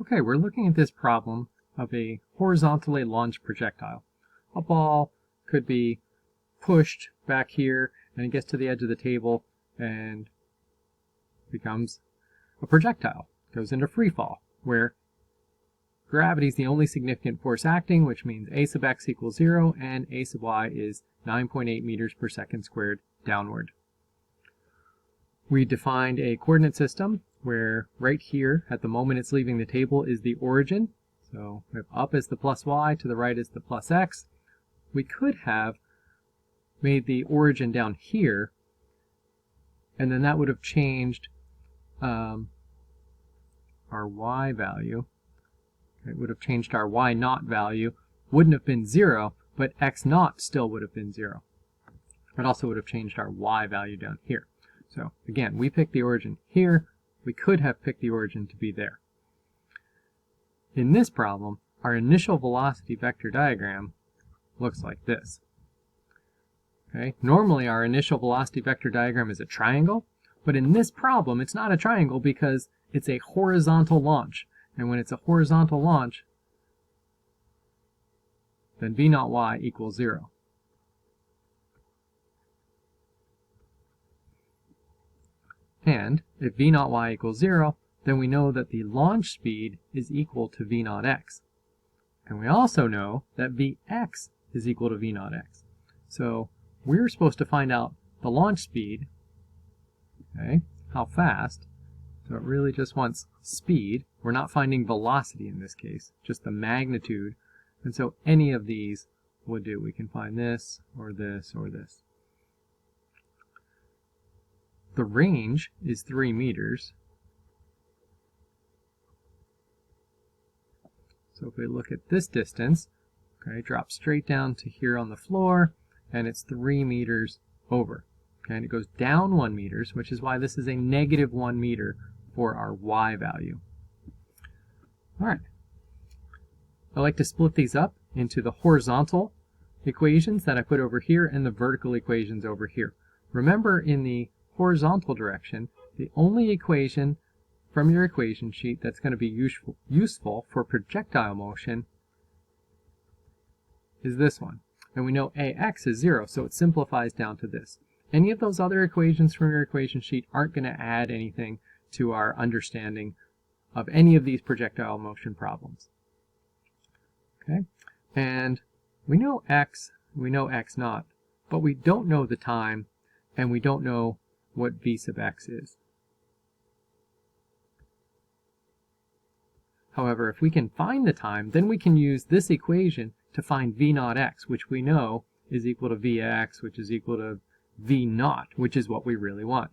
Okay, we're looking at this problem of a horizontally launched projectile. A ball could be pushed back here and it gets to the edge of the table and becomes a projectile. It goes into free fall, where gravity is the only significant force acting, which means a sub x equals 0 and a sub y is 9.8 meters per second squared downward. We defined a coordinate system where right here at the moment it's leaving the table is the origin. So we have up as the plus y, to the right is the plus x. We could have made the origin down here, and then that would have changed our y value. It would have changed our y naught value. Wouldn't have been 0, but x naught still would have been 0. It also would have changed our y value down here. So again, we picked the origin here. We could have picked the origin to be there. In this problem, our initial velocity vector diagram looks like this. Okay? Normally our initial velocity vector diagram is a triangle, but in this problem it's not a triangle because it's a horizontal launch. And when it's a horizontal launch, then v naught y equals 0. And if v naught y equals 0, then we know that the launch speed is equal to v naught x. And we also know that vx is equal to v naught x. So we're supposed to find out the launch speed, okay, how fast. So it really just wants speed. We're not finding velocity in this case, just the magnitude. And so any of these would do. We can find this, or this, or this. The range is 3 meters. So if we look at this distance, okay, drop straight down to here on the floor, and it's 3 meters over. Okay, and it goes down 1 meter, which is why this is a negative 1 meter for our y value. All right. I like to split these up into the horizontal equations that I put over here and the vertical equations over here. Remember, in the horizontal direction, the only equation from your equation sheet that's going to be useful for projectile motion is this one. And we know ax is 0, so it simplifies down to this. Any of those other equations from your equation sheet aren't going to add anything to our understanding of any of these projectile motion problems. Okay? And we know x naught, but we don't know the time, and we don't know what v sub x is. However, if we can find the time, then we can use this equation to find v naught x, which we know is equal to vx, which is equal to v naught, which is what we really want.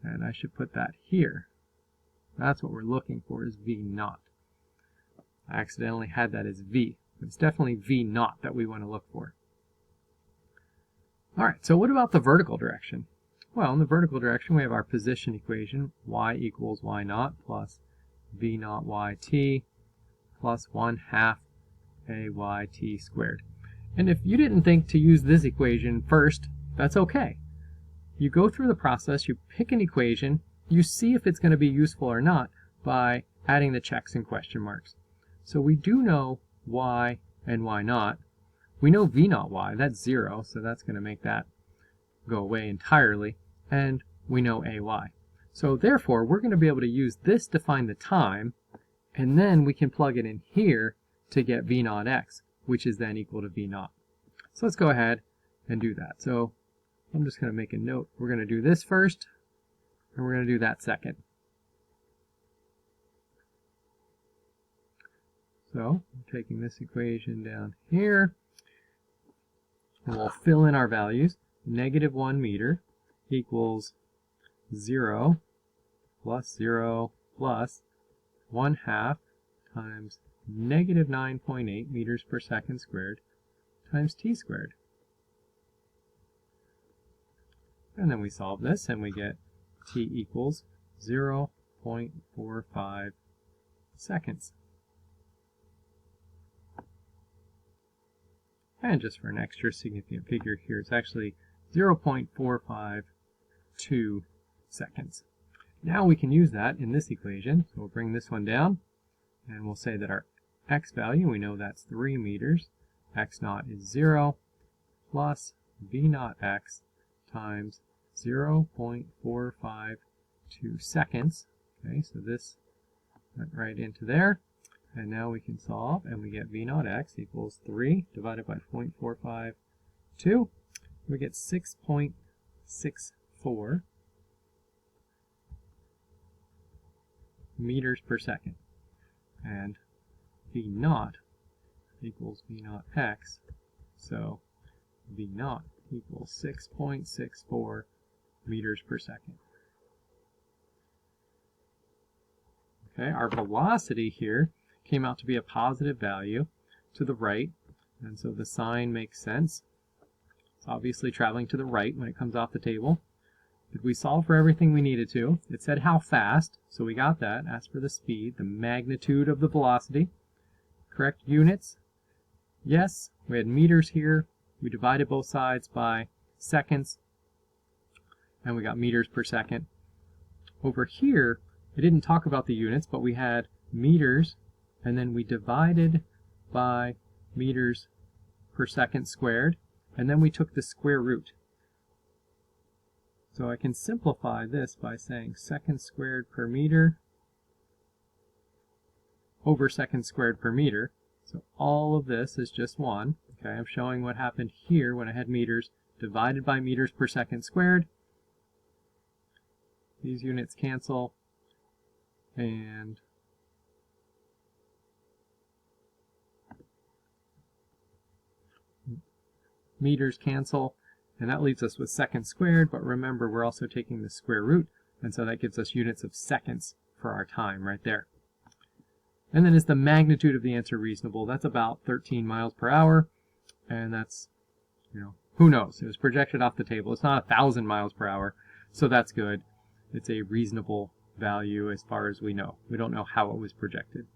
And I should put that here. That's what we're looking for, is v naught. I accidentally had that as v. It's definitely v naught that we want to look for. All right, so what about the vertical direction? Well, in the vertical direction, we have our position equation, y equals y naught plus v naught yt plus 1/2 ayt squared. And if you didn't think to use this equation first, that's okay. You go through the process, you pick an equation, you see if it's going to be useful or not by adding the checks and question marks. So we do know y and y naught. We know v naught y, that's 0, so that's going to make that go away entirely. And we know ay. So therefore, we're going to be able to use this to find the time, and then we can plug it in here to get v naught x, which is then equal to v naught. So let's go ahead and do that. So I'm just going to make a note. We're going to do this first, and we're going to do that second. So I'm taking this equation down here, and we'll fill in our values. Negative 1 meter equals 0 plus 0 plus 1/2 times negative 9.8 meters per second squared times t squared. And then we solve this and we get t equals 0.45 seconds. And just for an extra significant figure here, it's actually 0.452 seconds. Now we can use that in this equation. So we'll bring this one down, and we'll say that our x value, we know that's 3 meters. X naught is 0 plus v naught x times 0.452 seconds. Okay, so this went right into there. And now we can solve, and we get v naught x equals 3 divided by 0.452. We get 6.64 meters per second. And v naught equals v naught x, so v naught equals 6.64 meters per second. Okay, our velocity here came out to be a positive value to the right, and so the sign makes sense. It's obviously traveling to the right when it comes off the table. Did we solve for everything we needed to? It said how fast, so we got that. As for the speed, the magnitude of the velocity. Correct units? Yes, we had meters here. We divided both sides by seconds, and we got meters per second. Over here, it didn't talk about the units, but we had meters, and then we divided by meters per second squared, and then we took the square root. So I can simplify this by saying seconds squared per meter over seconds squared per meter. So all of this is just 1. Okay, I'm showing what happened here when I had meters divided by meters per second squared. These units cancel, and meters cancel, and that leaves us with seconds squared, but remember we're also taking the square root, and so that gives us units of seconds for our time right there. And then is the magnitude of the answer reasonable? That's about 13 miles per hour, and that's, who knows? It was projected off the table. It's not 1,000 miles per hour, so that's good. It's a reasonable value as far as we know. We don't know how it was projected.